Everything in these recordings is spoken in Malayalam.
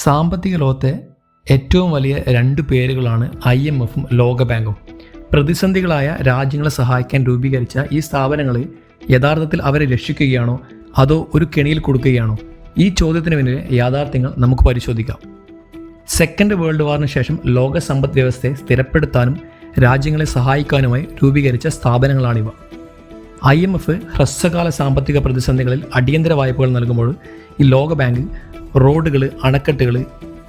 സാമ്പത്തിക ലോകത്തെ ഏറ്റവും വലിയ രണ്ട് പേരുകളാണ് IMFും ലോകബാങ്കും. പ്രതിസന്ധികളായ രാജ്യങ്ങളെ സഹായിക്കാൻ രൂപീകരിച്ച ഈ സ്ഥാപനങ്ങൾ യഥാർത്ഥത്തിൽ അവരെ രക്ഷിക്കുകയാണോ അതോ ഒരു കെണിയിൽ കൊടുക്കുകയാണോ? ഈ ചോദ്യത്തിന് പിന്നിലെ യാഥാർത്ഥ്യങ്ങൾ നമുക്ക് പരിശോധിക്കാം. സെക്കൻഡ് വേൾഡ് വാറിന് ശേഷം ലോക സമ്പദ് വ്യവസ്ഥയെ സ്ഥിരപ്പെടുത്താനും രാജ്യങ്ങളെ സഹായിക്കാനുമായി രൂപീകരിച്ച സ്ഥാപനങ്ങളാണിവ. IMF ഹ്രസ്വകാല സാമ്പത്തിക പ്രതിസന്ധികളിൽ അടിയന്തര വായ്പകൾ നൽകുമ്പോൾ ഈ ലോകബാങ്ക് റോഡുകൾ, അണക്കെട്ടുകൾ,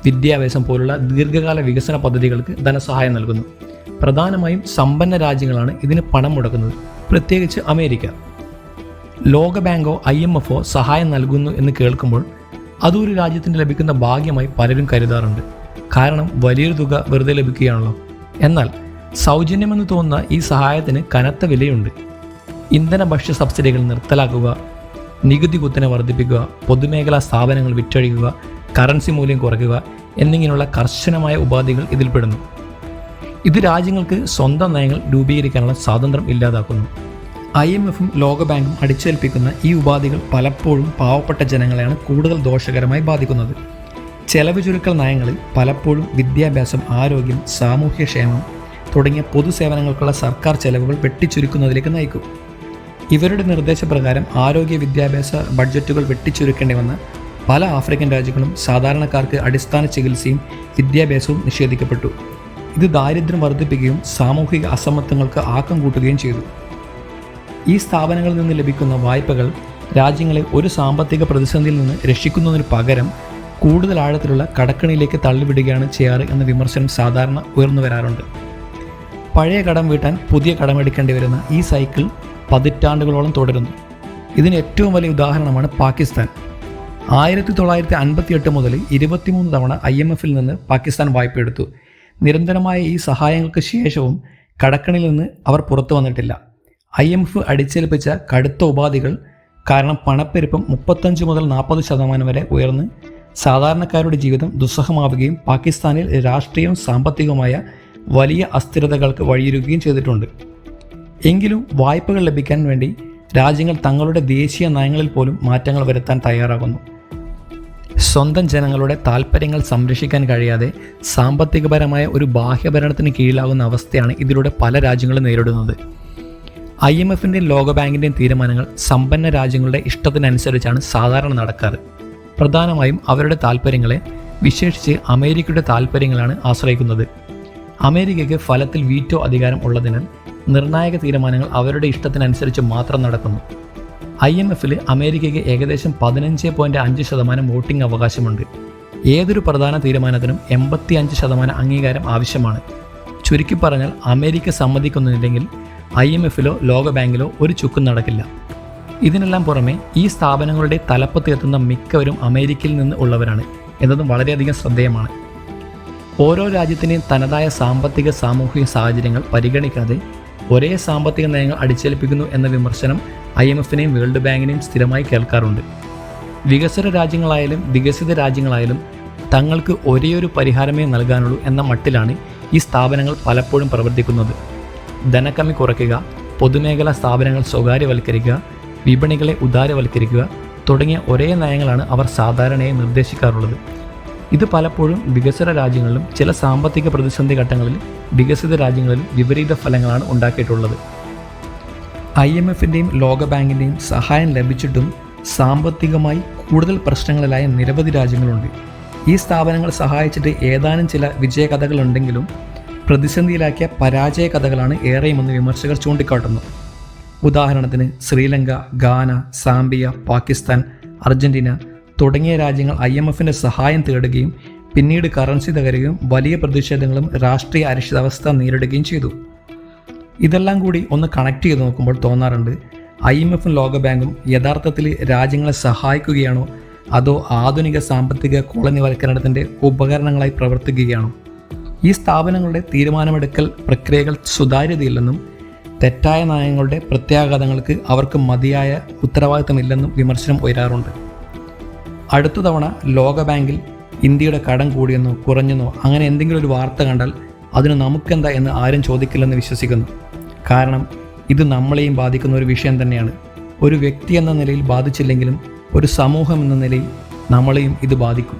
വിദ്യാഭ്യാസം പോലുള്ള ദീർഘകാല വികസന പദ്ധതികൾക്ക് ധനസഹായം നൽകുന്നു. പ്രധാനമായും സമ്പന്ന രാജ്യങ്ങളാണ് ഇതിന് പണം മുടക്കുന്നത്, പ്രത്യേകിച്ച് അമേരിക്ക. ലോകബാങ്കോ IMFോ സഹായം നൽകുന്നു എന്ന് കേൾക്കുമ്പോൾ അതൊരു രാജ്യത്തിന് ലഭിക്കുന്ന ഭാഗ്യമായി പലരും കരുതാറുണ്ട്. കാരണം വലിയൊരു തുക വെറുതെ ലഭിക്കുകയാണല്ലോ. എന്നാൽ സൗജന്യമെന്ന് തോന്നുന്ന ഈ സഹായത്തിന് കനത്ത വിലയുണ്ട്. ഇന്ധന ഭക്ഷ്യ സബ്സിഡികൾ നിർത്തലാക്കുക, നികുതി കുത്തനെ വർദ്ധിപ്പിക്കുക, പൊതുമേഖലാ സ്ഥാപനങ്ങൾ വിറ്റഴിക്കുക, കറൻസി മൂല്യം കുറയ്ക്കുക എന്നിങ്ങനെയുള്ള കർശനമായ ഉപാധികൾ ഇതിൽപ്പെടുന്നു. ഇത് രാജ്യങ്ങൾക്ക് സ്വന്തം നയങ്ങൾ രൂപീകരിക്കാനുള്ള സ്വാതന്ത്ര്യം ഇല്ലാതാക്കുന്നു. IMFും ലോകബാങ്കും അടിച്ചേൽപ്പിക്കുന്ന ഈ ഉപാധികൾ പലപ്പോഴും പാവപ്പെട്ട ജനങ്ങളെയാണ് കൂടുതൽ ദോഷകരമായി ബാധിക്കുന്നത്. ചെലവ് ചുരുക്കൽ നയങ്ങൾ പലപ്പോഴും വിദ്യാഭ്യാസം, ആരോഗ്യം, സാമൂഹ്യക്ഷേമം തുടങ്ങിയ പൊതുസേവനങ്ങൾക്കുള്ള സർക്കാർ ചെലവുകൾ വെട്ടിച്ചുരുക്കുന്നതിലേക്ക് നയിക്കും. ഇവരുടെ നിർദ്ദേശപ്രകാരം ആരോഗ്യ വിദ്യാഭ്യാസ ബഡ്ജറ്റുകൾ വെട്ടിച്ചുരുക്കേണ്ടി വന്ന പല ആഫ്രിക്കൻ രാജ്യങ്ങളും സാധാരണക്കാർക്ക് അടിസ്ഥാന ചികിത്സയും വിദ്യാഭ്യാസവും നിഷേധിക്കപ്പെട്ടു. ഇത് ദാരിദ്ര്യം വർദ്ധിപ്പിക്കുകയും സാമൂഹിക അസമത്വങ്ങൾക്ക് ആക്കം കൂട്ടുകയും ചെയ്തു. ഈ സ്ഥാപനങ്ങളിൽ നിന്ന് ലഭിക്കുന്ന വായ്പകൾ രാജ്യങ്ങളെ ഒരു സാമ്പത്തിക പ്രതിസന്ധിയിൽ നിന്ന് രക്ഷിക്കുന്നതിന് പകരം കൂടുതൽ ആഴത്തിലുള്ള കടക്കണിയിലേക്ക് തള്ളിവിടുകയാണ് ചെയ്യാറ് എന്ന വിമർശനം സാധാരണ ഉയർന്നു വരാറുണ്ട്. പഴയ കടം വീട്ടാൻ പുതിയ കടമെടുക്കേണ്ടി വരുന്ന ഈ സൈക്കിൾ പതിറ്റാണ്ടുകളോളം തുടരുന്നു. ഇതിന് ഏറ്റവും വലിയ ഉദാഹരണമാണ് പാകിസ്ഥാൻ. 1958 മുതൽ 23 തവണ IMFിൽ നിന്ന് പാകിസ്ഥാൻ വായ്പയെടുത്തു. നിരന്തരമായ ഈ സഹായങ്ങൾക്ക് ശേഷവും കടക്കണിയിൽ നിന്ന് അവർ പുറത്തു വന്നിട്ടില്ല. IMF അടിച്ചേൽപ്പിച്ച കടുത്ത ഉപാധികൾ കാരണം പണപ്പെരുപ്പം 35 മുതൽ 40% വരെ ഉയർന്ന് സാധാരണക്കാരുടെ ജീവിതം ദുസ്സഹമാവുകയും പാകിസ്ഥാനിൽ രാഷ്ട്രീയവും സാമ്പത്തികവുമായ വലിയ അസ്ഥിരതകൾക്ക് വഴിയൊരുക്കുകയും ചെയ്തിട്ടുണ്ട്. എങ്കിലും വായ്പകൾ ലഭിക്കാൻ വേണ്ടി രാജ്യങ്ങൾ തങ്ങളുടെ ദേശീയ നയങ്ങളിൽ പോലും മാറ്റങ്ങൾ വരുത്താൻ തയ്യാറാകുന്നു. സ്വന്തം ജനങ്ങളുടെ താൽപ്പര്യങ്ങൾ സംരക്ഷിക്കാൻ കഴിയാതെ സാമ്പത്തികപരമായ ഒരു ബാഹ്യഭരണത്തിന് കീഴിലാകുന്ന അവസ്ഥയാണ് ഇതിലൂടെ പല രാജ്യങ്ങളും നേരിടുന്നത്. IMFിൻ്റെയും ലോകബാങ്കിൻ്റെയും തീരുമാനങ്ങൾ സമ്പന്ന രാജ്യങ്ങളുടെ ഇഷ്ടത്തിനനുസരിച്ചാണ് സാധാരണ നടക്കാറ്. പ്രധാനമായും അവരുടെ താൽപ്പര്യങ്ങളെ, വിശേഷിച്ച് അമേരിക്കയുടെ താൽപ്പര്യങ്ങളാണ് ആശ്രയിക്കുന്നത്. അമേരിക്കയ്ക്ക് ഫലത്തിൽ വീറ്റോ അധികാരം ഉള്ളതിനാൽ നിർണായക തീരുമാനങ്ങൾ അവരുടെ ഇഷ്ടത്തിനനുസരിച്ച് മാത്രം നടക്കുന്നു. IMFിൽ അമേരിക്കയ്ക്ക് ഏകദേശം 15.5% വോട്ടിംഗ് അവകാശമുണ്ട്. ഏതൊരു പ്രധാന തീരുമാനത്തിനും 85% അംഗീകാരം ആവശ്യമാണ്. ചുരുക്കി പറഞ്ഞാൽ അമേരിക്ക സമ്മതിക്കുന്നില്ലെങ്കിൽ IMFിലോ ലോകബാങ്കിലോ ഒരു ചുക്കും നടക്കില്ല. ഇതിനെല്ലാം പുറമെ ഈ സ്ഥാപനങ്ങളുടെ തലപ്പത്ത് എത്തുന്ന മിക്കവരും അമേരിക്കയിൽ നിന്ന് ഉള്ളവരാണ് എന്നതും വളരെയധികം ശ്രദ്ധേയമാണ്. ഓരോ രാജ്യത്തിൻ്റെയും തനതായ സാമ്പത്തിക സാമൂഹിക സാഹചര്യങ്ങൾ പരിഗണിക്കാതെ ഒരേ സാമ്പത്തിക നയങ്ങൾ അടിച്ചേൽപ്പിക്കുന്നു എന്ന വിമർശനം IMFിനെയും വേൾഡ് ബാങ്കിനെയും സ്ഥിരമായി കേൾക്കാറുണ്ട്. വികസ്വര രാജ്യങ്ങളായാലും വികസിത രാജ്യങ്ങളായാലും തങ്ങൾക്ക് ഒരേയൊരു പരിഹാരമേ നൽകാനുള്ളൂ എന്ന മട്ടിലാണ് ഈ സ്ഥാപനങ്ങൾ പലപ്പോഴും പ്രവർത്തിക്കുന്നത്. ധനക്കമ്മി കുറയ്ക്കുക, പൊതുമേഖലാ സ്ഥാപനങ്ങൾ സ്വകാര്യവൽക്കരിക്കുക, വിപണികളെ ഉദാരവൽക്കരിക്കുക തുടങ്ങിയ ഒരേ നയങ്ങളാണ് അവർ സാധാരണയായി നിർദ്ദേശിക്കാറുള്ളത്. ഇത് പലപ്പോഴും വികസ്വര രാജ്യങ്ങളിലും ചില സാമ്പത്തിക പ്രതിസന്ധി ഘട്ടങ്ങളിൽ വികസിത രാജ്യങ്ങളിലും വിപരീത ഫലങ്ങളാണ് ഉണ്ടാക്കിയിട്ടുള്ളത്. IMFിൻ്റെയും ലോകബാങ്കിൻ്റെയും സഹായം ലഭിച്ചിട്ടും സാമ്പത്തികമായി കൂടുതൽ പ്രശ്നങ്ങളിലായ നിരവധി രാജ്യങ്ങളുണ്ട്. ഈ സ്ഥാപനങ്ങൾ സഹായിച്ചിട്ട് ഏതാനും ചില വിജയകഥകളുണ്ടെങ്കിലും പ്രതിസന്ധിയിലാക്കിയ പരാജയ കഥകളാണ് ഏറെയുമെന്ന് വിമർശകർ ചൂണ്ടിക്കാട്ടുന്നു. ഉദാഹരണത്തിന് ശ്രീലങ്ക, ഗാന, സാംബിയ, പാകിസ്ഥാൻ, അർജന്റീന തുടങ്ങിയ രാജ്യങ്ങൾ IMFിൻ്റെ സഹായം തേടുകയും പിന്നീട് കറൻസി തകരുകയും വലിയ പ്രതിഷേധങ്ങളും രാഷ്ട്രീയ അനിശ്ചിതാവസ്ഥ നേരിടുകയും ചെയ്തു. ഇതെല്ലാം കൂടി ഒന്ന് കണക്ട് ചെയ്ത് നോക്കുമ്പോൾ തോന്നാറുണ്ട്, IMFും ലോകബാങ്കും യഥാർത്ഥത്തിൽ രാജ്യങ്ങളെ സഹായിക്കുകയാണോ അതോ ആധുനിക സാമ്പത്തിക കോളനിവൽക്കരണത്തിൻ്റെ ഉപകരണങ്ങളായി പ്രവർത്തിക്കുകയാണോ? ഈ സ്ഥാപനങ്ങളുടെ തീരുമാനമെടുക്കൽ പ്രക്രിയകൾ സുതാര്യതയില്ലെന്നും തെറ്റായ നയങ്ങളുടെ പ്രത്യാഘാതങ്ങൾക്ക് അവർക്ക് മതിയായ ഉത്തരവാദിത്തമില്ലെന്നും വിമർശനം ഉയരാറുണ്ട്. അടുത്ത തവണ ലോകബാങ്കിൽ ഇന്ത്യയുടെ കടം കൂടിയെന്നോ കുറഞ്ഞെന്നോ അങ്ങനെ എന്തെങ്കിലും ഒരു വാർത്ത കണ്ടാൽ അതിന് നമുക്കെന്താ എന്ന് ആരും ചോദിക്കില്ലെന്ന് വിശ്വസിക്കുന്നു. കാരണം ഇത് നമ്മളെയും ബാധിക്കുന്ന ഒരു വിഷയം തന്നെയാണ്. ഒരു വ്യക്തി എന്ന നിലയിൽ ബാധിച്ചില്ലെങ്കിലും ഒരു സമൂഹം എന്ന നിലയിൽ നമ്മളെയും ഇത് ബാധിക്കും.